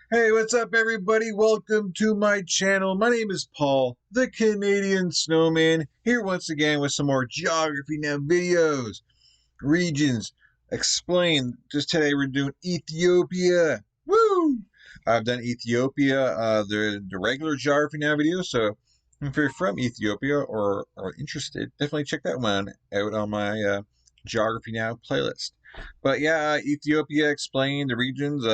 Hey, what's up, everybody? Welcome to my channel. My name is Paul, the Canadian Snowman, here once again with some more Geography Now videos. Regions explained. Just today we're doing Ethiopia. Woo! I've done Ethiopia, the regular Geography Now video, so if you're from Ethiopia or are interested, definitely check that one out on my Geography Now playlist. But yeah, Ethiopia explained the regions.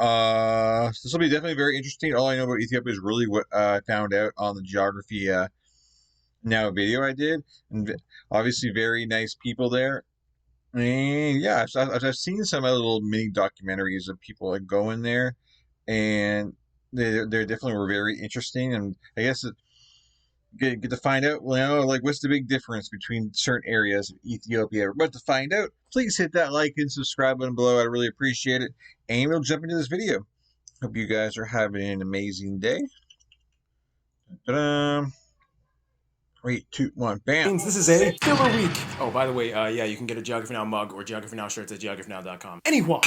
This will be definitely very interesting. All I know about Ethiopia is really what I found out on the Geography Now video I did, and obviously very nice people there. And yeah, I've seen some other little mini documentaries of people that go in there, and they definitely were very interesting. And I guess get to find out, like what's the big difference between certain areas of Ethiopia. We're about to find out. Please hit that like and subscribe button below. I'd really appreciate it. And we'll jump into this video. Hope you guys are having an amazing day. Ta-da! 3, 2, 1, bam! This is a filler week. Oh, by the way, yeah, you can get a Geography Now mug or Geography Now shirts at geographynow.com. Anyway.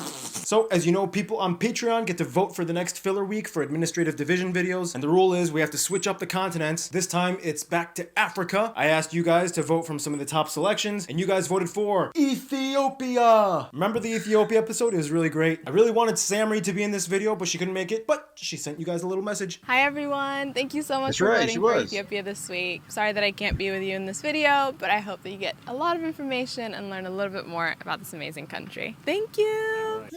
So, as you know, people on Patreon get to vote for the next filler week for administrative division videos, and the rule is we have to switch up the continents. This time, it's back to Africa. I asked you guys to vote from some of the top selections, and you guys voted for Ethiopia! Remember the Ethiopia episode? It was really great. I really wanted Samri to be in this video, but she couldn't make it, but she sent you guys a little message. Hi everyone, thank you so much for voting for Ethiopia this week. Sorry that I can't be with you in this video, but I hope that you get a lot of information and learn a little bit more about this amazing country. Thank you!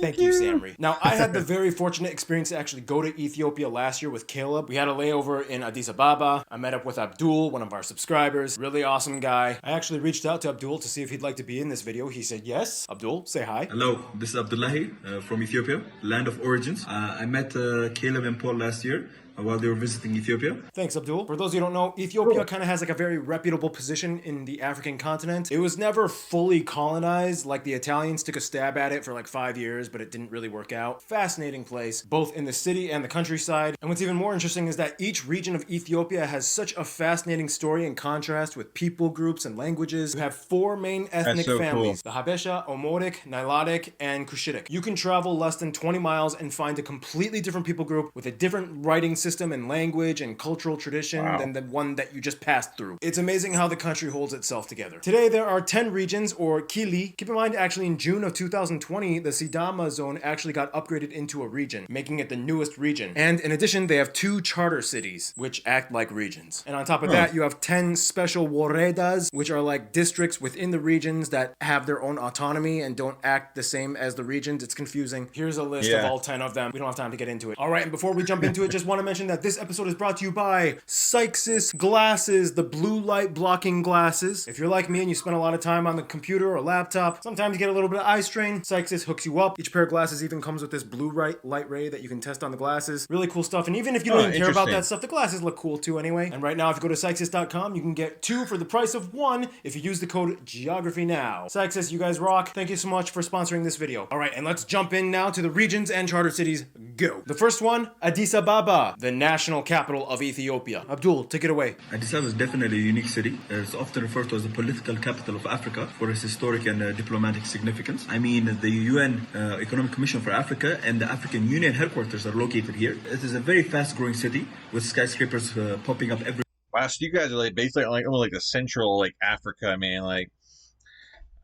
Thank you, Samri. Now, I had the very fortunate experience to actually go to Ethiopia last year with Caleb. We had a layover in Addis Ababa. I met up with Abdul, one of our subscribers. Really awesome guy. I actually reached out to Abdul to see if he'd like to be in this video. He said yes. Abdul, say hi. Hello, this is Abdullahi from Ethiopia, land of origins. I met Caleb and Paul last year while they were visiting Ethiopia. Thanks, Abdul. For those who don't know, Ethiopia kind of has like a very reputable position in the African continent. It was never fully colonized, like the Italians took a stab at it for like 5 years, but it didn't really work out. Fascinating place, both in the city and the countryside. And what's even more interesting is that each region of Ethiopia has such a fascinating story in contrast with people groups and languages. You have 4 main ethnic families, the Habesha, Omoric, Nilotic, and Cushitic. You can travel less than 20 miles and find a completely different people group with a different writing system and language and cultural tradition than the one that you just passed through. It's amazing how the country holds itself together. Today there are 10 regions, or Kili. Keep in mind, actually in June of 2020, the Sidama zone actually got upgraded into a region, making it the newest region. And in addition, they have 2 charter cities, which act like regions. And on top of that, you have 10 special woredas, which are like districts within the regions that have their own autonomy and don't act the same as the regions. It's confusing. Here's a list of all 10 of them. We don't have time to get into it. All right, and before we jump into it, just want to mention that this episode is brought to you by Sykes glasses, the blue light blocking glasses. If you're like me and you spend a lot of time on the computer or laptop, sometimes you get a little bit of eye strain, Sykes hooks you up. Each pair of glasses even comes with this blue light ray that you can test on the glasses. Really cool stuff. And even if you don't even care about that stuff, the glasses look cool too anyway. And right now, if you go to Sykes.com, you can get 2 for the price of 1 if you use the code GeographyNow. Sykes, you guys rock. Thank you so much for sponsoring this video. All right, and let's jump in now to the regions and charter cities. Go. The first one, Addis Ababa, the national capital of Ethiopia. Abdul, take it away. Addis Ababa is definitely a unique city. It's often referred to as the political capital of Africa for its historic and diplomatic significance. I mean, the UN Economic Commission for Africa and the African Union headquarters are located here. It is a very fast-growing city with skyscrapers popping up every. Wow, so you guys are like basically like the central Africa, man.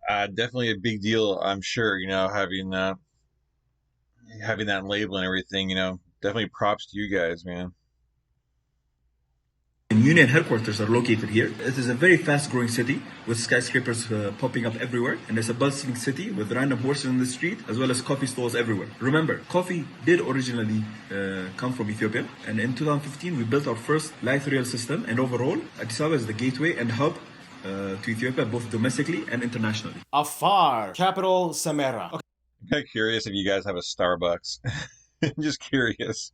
Definitely a big deal. I'm sure having that label and everything. Definitely props to you guys, man. Union headquarters are located here. It is a very fast-growing city with skyscrapers popping up everywhere, and it's a bustling city with random horses in the street as well as coffee stalls everywhere. Remember, coffee did originally come from Ethiopia, and in 2015 we built our first light rail system, and overall Addis Ababa is the gateway and hub to Ethiopia both domestically and internationally. Afar, capital Samara. Okay. I'm kind of curious if you guys have a Starbucks. I'm just curious.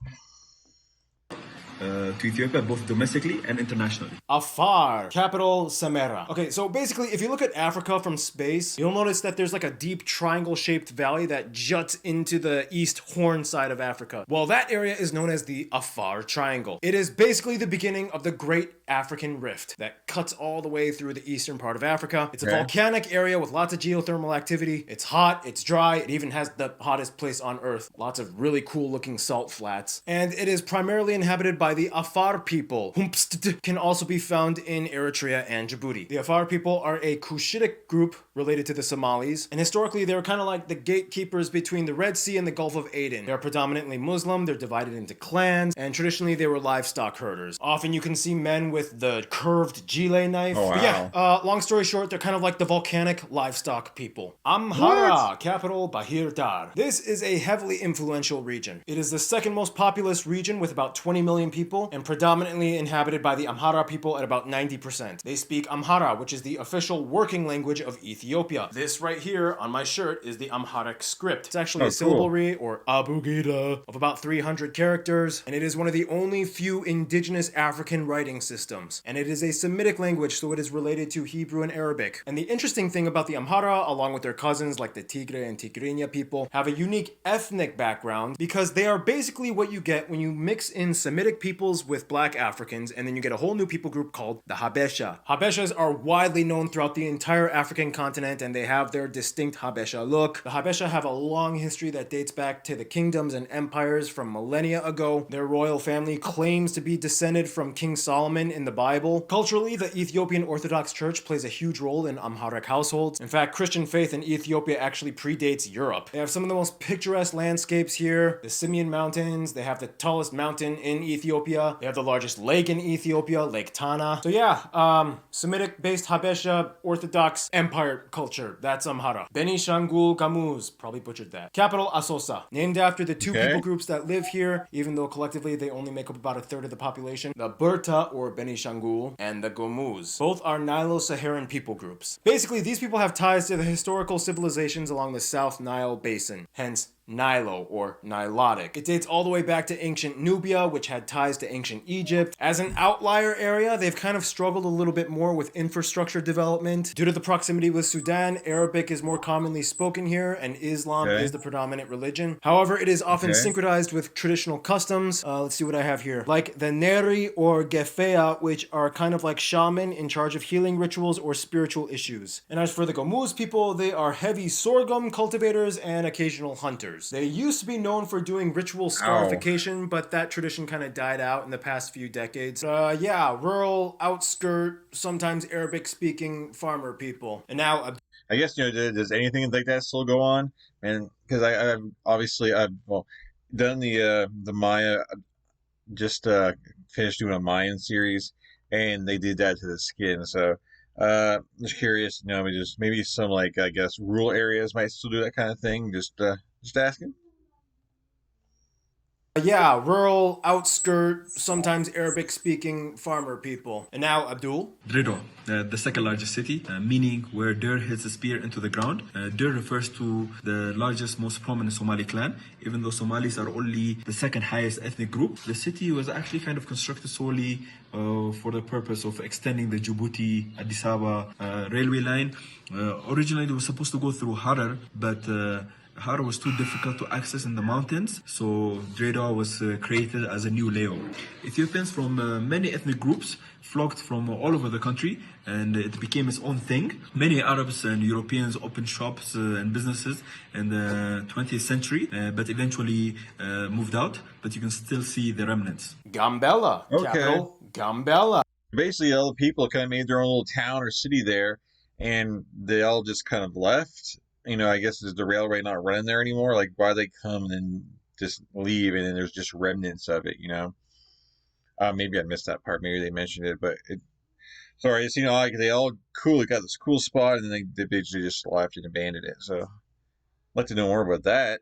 To Ethiopia, both domestically and internationally. Afar, capital Samara. Okay, so basically, if you look at Africa from space, you'll notice that there's like a deep triangle-shaped valley that juts into the East Horn side of Africa. Well, that area is known as the Afar Triangle. It is basically the beginning of the Great African rift that cuts all the way through the eastern part of Africa. It's a volcanic area with lots of geothermal activity. It's hot, it's dry, it even has the hottest place on earth. Lots of really cool looking salt flats. And it is primarily inhabited by the Afar people, who can also be found in Eritrea and Djibouti. The Afar people are a Cushitic group related to the Somalis, and historically they were kind of like the gatekeepers between the Red Sea and the Gulf of Aden. They're predominantly Muslim, they're divided into clans, and traditionally they were livestock herders. Often you can see men with the curved gile knife. Oh, wow. But yeah, long story short, they're kind of like the volcanic livestock people. Amhara Capital, Bahir Dar. This is a heavily influential region. It is the second most populous region with about 20 million people and predominantly inhabited by the Amhara people at about 90%. They speak Amhara, which is the official working language of Ethiopia. This right here on my shirt is the Amharic Script. It's actually a syllabary or abugida of about 300 characters, and it is one of the only few indigenous African writing systems. And it is a Semitic language, so it is related to Hebrew and Arabic. And the interesting thing about the Amhara, along with their cousins like the Tigray and Tigrinya people, have a unique ethnic background because they are basically what you get when you mix in Semitic peoples with black Africans, and then you get a whole new people group called the Habesha. Habeshas are widely known throughout the entire African continent, and they have their distinct Habesha look. The Habesha have a long history that dates back to the kingdoms and empires from millennia ago. Their royal family claims to be descended from King Solomon in the Bible. Culturally, the Ethiopian Orthodox Church plays a huge role in Amharic households. In fact, Christian faith in Ethiopia actually predates Europe. They have some of the most picturesque landscapes here. The Simeon Mountains, they have the tallest mountain in Ethiopia. They have the largest lake in Ethiopia, Lake Tana. So yeah, Semitic-based Habesha Orthodox Empire culture. That's Amhara. Benishangul Gamuz, probably butchered that. Capital Asosa, named after the two people groups that live here, even though collectively they only make up about a third of the population. The Berta or Benishangul and the Gomuz. Both are Nilo-Saharan people groups. Basically, these people have ties to the historical civilizations along the South Nile Basin, hence Nilo or Nilotic. It dates all the way back to ancient Nubia, which had ties to ancient Egypt. As an outlier area, they've kind of struggled a little bit more with infrastructure development. Due to the proximity with Sudan, Arabic is more commonly spoken here, and Islam is the predominant religion. However, it is often synchronized with traditional customs. Let's see what I have here. Like the Neri or Gefea, which are kind of like shaman in charge of healing rituals or spiritual issues. And as for the Gomuz people, they are heavy sorghum cultivators and occasional hunters. They used to be known for doing ritual scarification, but that tradition kind of died out in the past few decades. Yeah, rural, outskirt, sometimes Arabic-speaking farmer people. And now, I guess, does anything like that still go on? And because I've obviously done the Maya, just finished doing a Mayan series, and they did that to the skin. So just curious, maybe some like I guess rural areas might still do that kind of thing. Just asking. Yeah, rural, outskirt, sometimes Arabic-speaking farmer people. And now, Abdul? Dredo, the second largest city, meaning where Dir hits a spear into the ground. Dir refers to the largest, most prominent Somali clan, even though Somalis are only the second highest ethnic group. The city was actually kind of constructed solely for the purpose of extending the Djibouti-Addis Ababa railway line. Originally, it was supposed to go through Harar, but Harar was too difficult to access in the mountains, so Dredo was created as a new layover. Ethiopians from many ethnic groups flocked from all over the country, and it became its own thing. Many Arabs and Europeans opened shops and businesses in the 20th century, but eventually moved out, but you can still see the remnants. Gambela, capital Gambela. Basically, all the people kind of made their own little town or city there, and they all just kind of left. I guess is the railway not running there anymore? Like, why they come and then just leave, and then there's just remnants of it, Maybe I missed that part. Maybe they mentioned it, but sorry, it's, like they all got this cool spot, and then they basically just left and abandoned it. So I'd like to know more about that.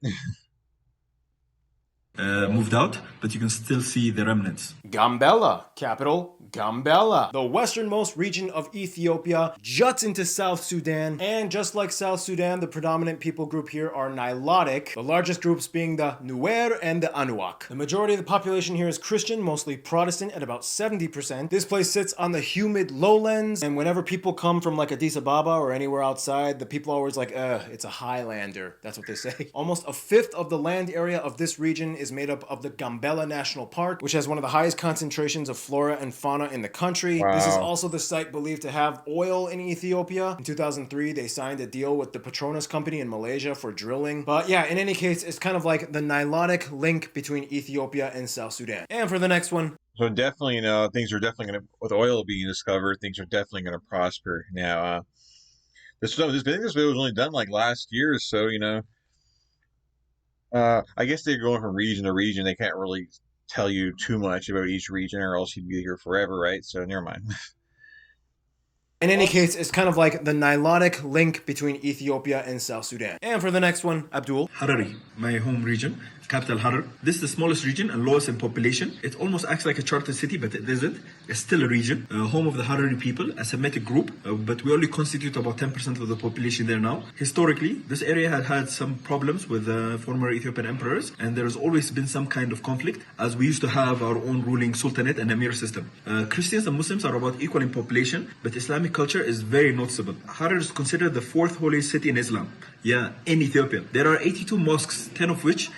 Moved out, but you can still see the remnants. Gambela, capital Gambela. The westernmost region of Ethiopia juts into South Sudan, and just like South Sudan, the predominant people group here are Nilotic, the largest groups being the Nuer and the Anuak. The majority of the population here is Christian, mostly Protestant at about 70%. This place sits on the humid lowlands, and whenever people come from like Addis Ababa or anywhere outside, the people are always like, it's a Highlander. That's what they say. Almost a fifth of the land area of this region is made up of the Gambela National Park, which has one of the highest concentrations of flora and fauna in the country. Wow. This is also the site believed to have oil in Ethiopia. In 2003, they signed a deal with the Petronas company in Malaysia for drilling. But yeah, in any case, it's kind of like the Nilotic link between Ethiopia and South Sudan. And for the next one. So definitely, things are definitely going to, with oil being discovered, things are definitely going to prosper. Now, I think this video was only done like last year or so, I guess they're going from region to region. They can't really tell you too much about each region or else you'd be here forever, right? So never mind. In any case, it's kind of like the Nilotic link between Ethiopia and South Sudan. And for the next one, Abdul. Harari, my home region, capital Harar. This is the smallest region and lowest in population. It almost acts like a charter city, but it isn't. It's still a region, home of the Harari people, a Semitic group, but we only constitute about 10% of the population there now. Historically, this area had some problems with former Ethiopian emperors, and there has always been some kind of conflict, as we used to have our own ruling sultanate and emir system. Christians and Muslims are about equal in population, but Islamic culture is very noticeable. Harar is considered the fourth holiest city in Islam, in Ethiopia. There are 82 mosques, 10 of which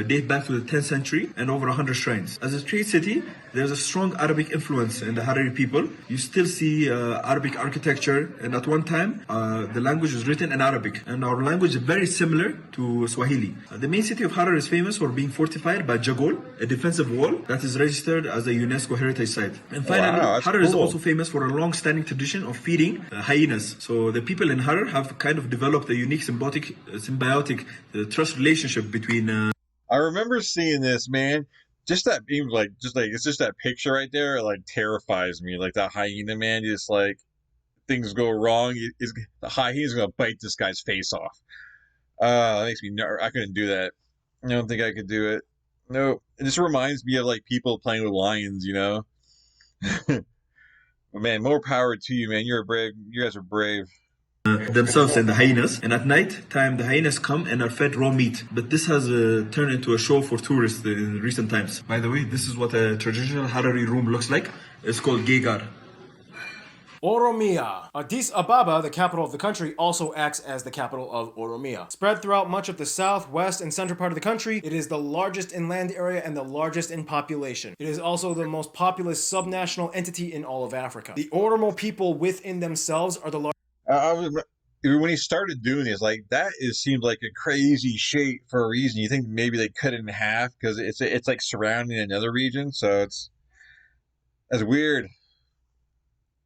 date back to the 10th century and over 100 shrines. As a trade city, there's a strong Arabic influence in the Harari people. You still see Arabic architecture, and at one time, the language was written in Arabic, and our language is very similar to Swahili. The main city of Harar is famous for being fortified by Jagol, a defensive wall that is registered as a UNESCO heritage site. And finally, Harar is also famous for a long-standing tradition of feeding hyenas. So the people in Harar have kind of developed a unique symbiotic trust relationship between I remember seeing this, man. Just that being it's just that picture right there, it, like, terrifies me. Like that hyena, man, just like things go wrong, the hyena's gonna bite this guy's face off. That makes me nervous. I couldn't do that. I don't think I could do it. No, it just reminds me of like people playing with lions, Man, more power to you, man. You're brave. You guys are brave. Themselves and the hyenas, and at night time the hyenas come and are fed raw meat, but this has turned into a show for tourists in recent times. By the way, this is what a traditional Harari room looks like. It's called Gegar. Oromia. Addis Ababa, the capital of the country, also acts as the capital of Oromia. Spread throughout much of the south, west, and central part of the country, it is the largest in land area and the largest in population. It is also the most populous subnational entity in all of Africa. The Oromo people within themselves are the largest. When he started doing this, like that seemed like a crazy shape for a reason. You think maybe they cut it in half because it's like surrounding another region, so that's weird.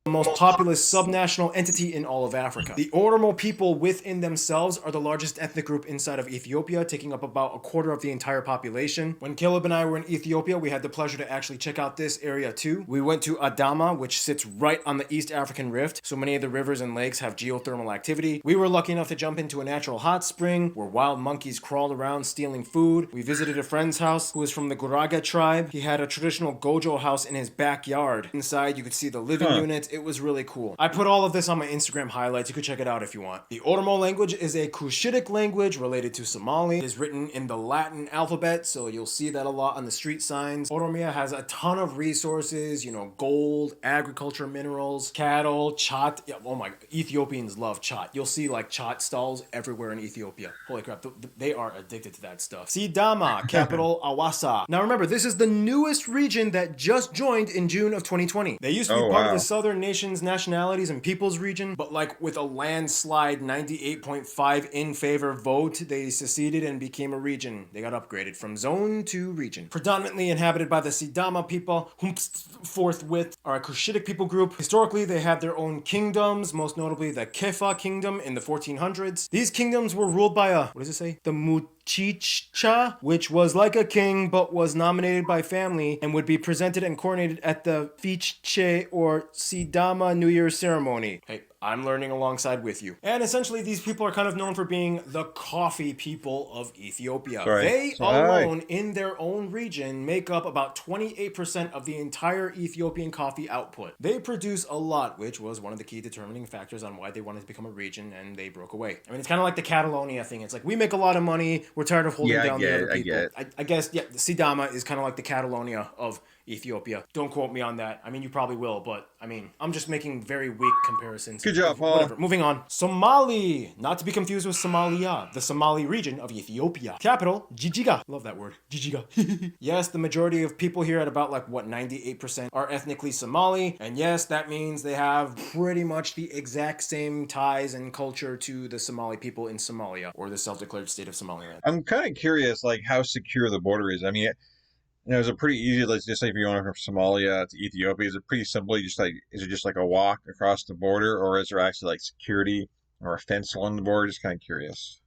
The most populous subnational entity in all of Africa. The Oromo people within themselves are the largest ethnic group inside of Ethiopia, taking up about a quarter of the entire population. When Caleb and I were in Ethiopia, we had the pleasure to actually check out this area too. We went to Adama, which sits right on the East African Rift, so many of the rivers and lakes have geothermal activity. We were lucky enough to jump into a natural hot spring where wild monkeys crawled around stealing food. We visited a friend's house who was from the Guraga tribe. He had a traditional gojo house in his backyard. Inside, you could see the living units. It was really cool. I put all of this on my Instagram highlights. You could check it out if you want. The Oromo language is a Cushitic language related to Somali. It is written in the Latin alphabet, so you'll see that a lot on the street signs. Oromia has a ton of resources, gold, agriculture, minerals, cattle, chat. Yeah, oh my, Ethiopians love chat. You'll see like chat stalls everywhere in Ethiopia. Holy crap, they are addicted to that stuff. Sidama, capital Awassa. Now remember, this is the newest region that just joined in June of 2020. They used to be part of the Southern Nations, Nationalities, and Peoples region, but like with a landslide 98.5 in favor vote, they seceded and became a region. They got upgraded from zone to region. Predominantly inhabited by the Sidama people, whom forthwith are a Cushitic people group. Historically, they had their own kingdoms, most notably the Kefa Kingdom in the 1400s. These kingdoms were ruled by the Muchicha, which was like a king but was nominated by family and would be presented and coronated at the Fiche or Sidama New Year's ceremony. Hey, I'm learning alongside with you. And essentially, these people are kind of known for being the coffee people of Ethiopia. Right. They alone, in their own region, make up about 28% of the entire Ethiopian coffee output. They produce a lot, which was one of the key determining factors on why they wanted to become a region, and they broke away. I mean, it's kind of like the Catalonia thing. It's like, we make a lot of money, we're tired of holding down the other people. I guess, the Sidama is kind of like the Catalonia of Ethiopia. Don't quote me on that. I mean, you probably will, but I mean, I'm just making very weak comparisons. Good job, Paul. Whatever. Moving on. Somali, not to be confused with Somalia, the Somali region of Ethiopia. Capital, Jijiga. Love that word. Jijiga. Yes, the majority of people here at about 98% are ethnically Somali. And yes, that means they have pretty much the exact same ties and culture to the Somali people in Somalia, or the self-declared state of Somaliland. I'm kind of curious, how secure the border is. I mean, is it pretty easy? Let's just say if you're going from Somalia to Ethiopia, is it pretty simply is it just like a walk across the border, or is there actually security or a fence along the border? Just kind of curious.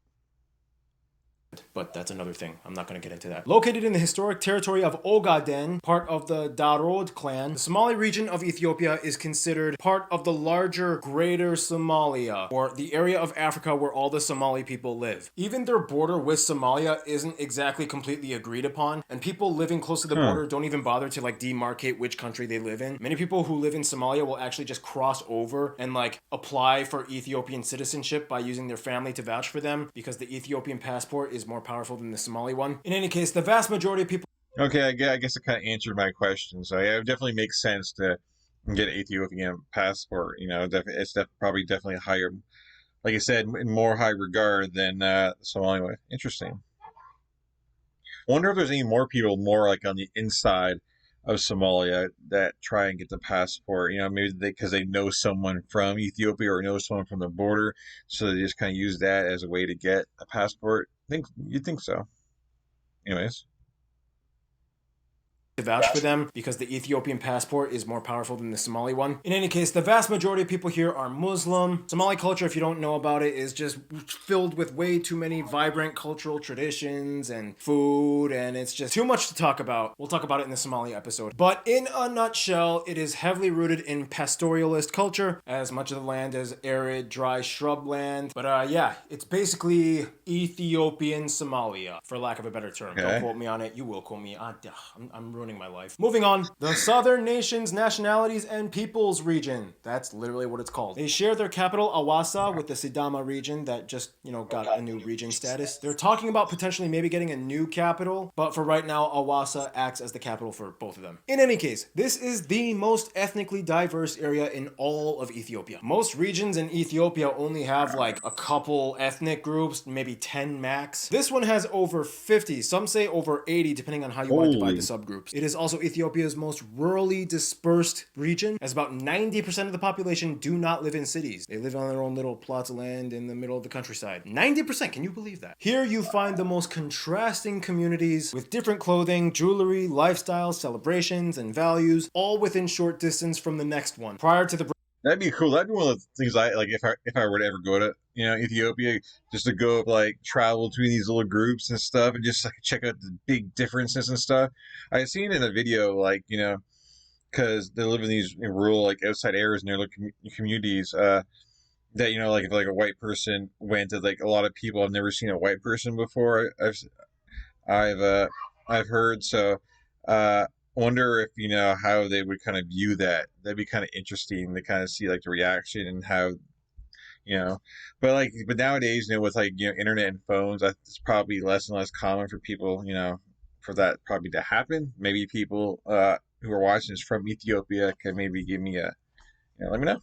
But that's another thing. I'm not going to get into that. Located in the historic territory of Ogaden, part of the Darod clan, the Somali region of Ethiopia is considered part of the larger Greater Somalia, or the area of Africa where all the Somali people live. Even their border with Somalia isn't exactly completely agreed upon, and people living close to the border don't even bother to demarcate which country they live in. Many people who live in Somalia will actually just cross over and apply for Ethiopian citizenship by using their family to vouch for them, because the Ethiopian passport is more powerful than the Somali one. In any case, the vast majority of people... Okay, I guess it kind of answered my question. So yeah, it definitely makes sense to get an Ethiopian passport. It's probably definitely higher, like I said, in more high regard than the Somali one. Interesting. I wonder if there's any more people on the inside of Somalia that try and get the passport. Maybe because they know someone from Ethiopia or know someone from the border, so they just kind of use that as a way to get a passport. You'd think so. Anyways. To vouch for them because the Ethiopian passport is more powerful than the Somali one. In any case, the vast majority of people here are Muslim. Somali culture, if you don't know about it, is just filled with way too many vibrant cultural traditions and food, and it's just too much to talk about. We'll talk about it in the Somali episode. But in a nutshell, it is heavily rooted in pastoralist culture, as much of the land is arid, dry shrubland. But yeah, it's basically Ethiopian Somalia, for lack of a better term. Okay. Don't quote me on it. You will quote me. I'm ruining my life. Moving on, the Southern Nations, Nationalities, and Peoples region. That's literally what it's called. They share their capital, Awassa, with the Sidama region that just, got a new region status. They're talking about potentially maybe getting a new capital, but for right now, Awassa acts as the capital for both of them. In any case, this is the most ethnically diverse area in all of Ethiopia. Most regions in Ethiopia only have a couple ethnic groups, maybe 10 max. This one has over 50, some say over 80, depending on how you want to divide the subgroups. It is also Ethiopia's most rurally dispersed region, as about 90% of the population do not live in cities. They live on their own little plots of land in the middle of the countryside. 90%, can you believe that? Here you find the most contrasting communities with different clothing, jewelry, lifestyles, celebrations, and values, all within short distance from the next one. Prior to the... That'd be cool. That'd be one of the things I if I were to ever go to Ethiopia, just to go travel between these little groups and stuff, and just check out the big differences and stuff. I seen in a video because they live in these rural outside areas in their little communities. That if a white person went to a lot of people have never seen a white person before. I've heard so. Wonder if how they would kind of view that. That'd be kind of interesting to kind of see the reaction and how but nowadays with internet and phones, it's probably less and less common for people for that probably to happen. Maybe people who are watching this from Ethiopia can maybe give me let me know.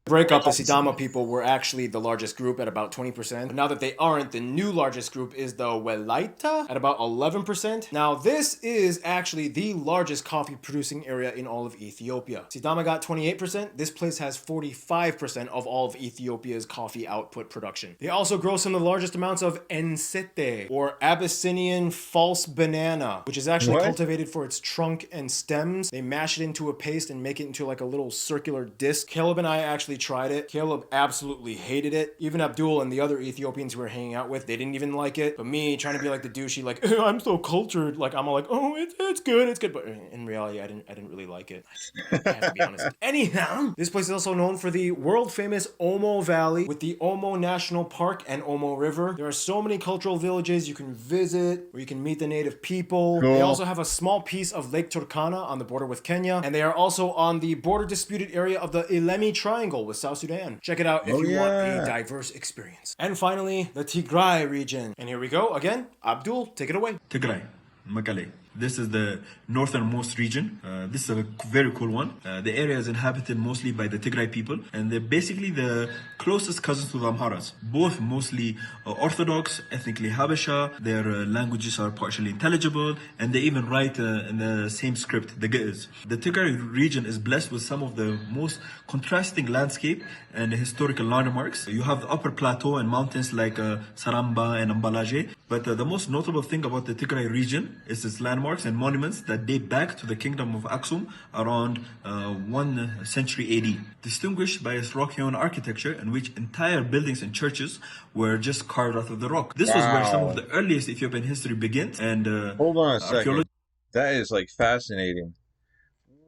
Breakup, the Sidama people were actually the largest group at about 20%. But now that they aren't, the new largest group is the Welaita at about 11%. Now, this is actually the largest coffee producing area in all of Ethiopia. Sidama got 28%. This place has 45% of all of Ethiopia's coffee output production. They also grow some of the largest amounts of ensete, or Abyssinian false banana, which is actually cultivated for its trunk and stems. They mash it into a paste and make it into a little circular disc. Caleb and I actually tried it. Caleb absolutely hated it. Even Abdul and the other Ethiopians we were hanging out with, they didn't even like it. But me, trying to be the douchey, I'm so cultured, I'm all oh, it's good. But in reality, I didn't really like it. I have to be honest. Anyhow, this place is also known for the world famous Omo Valley with the Omo National Park and Omo River. There are so many cultural villages you can visit where you can meet the native people. Cool. They also have a small piece of Lake Turkana on the border with Kenya, and they are also on the border disputed area of the Ilemi Triangle with South Sudan. Check it out if you want a diverse experience. And finally, the Tigray region. And here we go again. Abdul, take it away. Tigray, Makale. This is the Northernmost Region. This is a very cool one. The area is inhabited mostly by the Tigray people, and they're basically the closest cousins to the Amharas. Both mostly Orthodox, ethnically Habesha. Their languages are partially intelligible, and they even write in the same script, the Ge'ez. The Tigray region is blessed with some of the most contrasting landscape and historical landmarks. You have the upper plateau and mountains like Saramba and Ambalaje, but the most notable thing about the Tigray region is its landmarks and monuments that date back to the kingdom of Aksum around 1st century AD, distinguished by its rock-hewn architecture in which entire buildings and churches were just carved out of the rock. This was where some of the earliest Ethiopian history begins, and hold on a second. That is like fascinating.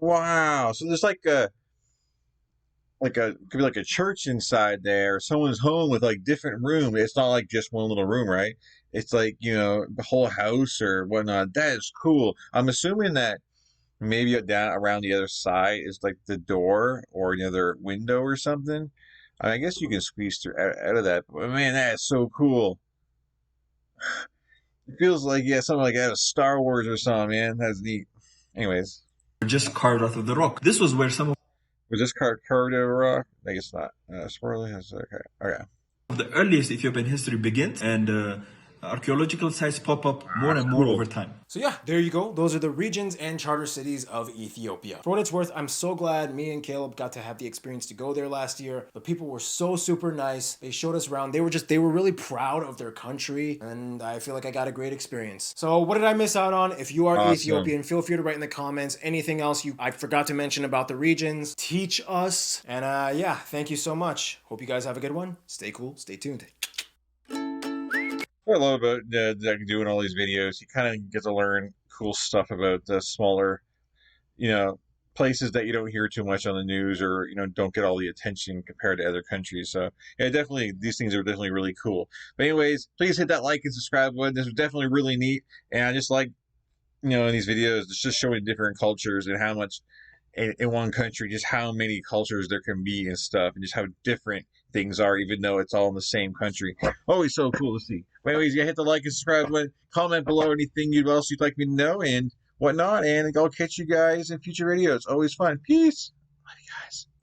Wow. So there's could be like a church inside there, someone's home with like different rooms. It's not like just one little room, right? It's like, the whole house or whatnot. That is cool. I'm assuming that maybe down around the other side is like the door or another window or something. I guess you can squeeze through out of that. But man, that is so cool. It feels like, something like out of Star Wars or something, man. That's neat. Anyways. Just carved out of the rock. This was where some of... Was this carved out of a rock? I guess not. Swirly has... Okay. The earliest Ethiopian history begins, and archaeological sites pop up more and more over time. So yeah, there you go. Those are the regions and charter cities of Ethiopia. For what it's worth, I'm so glad me and Caleb got to have the experience to go there last year. The people were so super nice. They showed us around. They were really proud of their country, and I feel like I got a great experience. So what did I miss out on? If you are Ethiopian, feel free to write in the comments anything else I forgot to mention about the regions. Teach us. And thank you so much. Hope you guys have a good one. Stay cool. Stay tuned. What I love about doing all these videos, you kind of get to learn cool stuff about the smaller, places that you don't hear too much on the news or, don't get all the attention compared to other countries. So, yeah, definitely, these things are definitely really cool. But anyways, please hit that like and subscribe button. This was definitely really neat. And I just like, in these videos, it's just showing different cultures and how much in one country, just how many cultures there can be and stuff, and just how different things are, even though it's all in the same country. Always so cool to see. But anyways, you hit the like and subscribe button, comment below anything else you'd like me to know and whatnot, and I'll catch you guys in future videos. Always fun. Peace. Love you guys.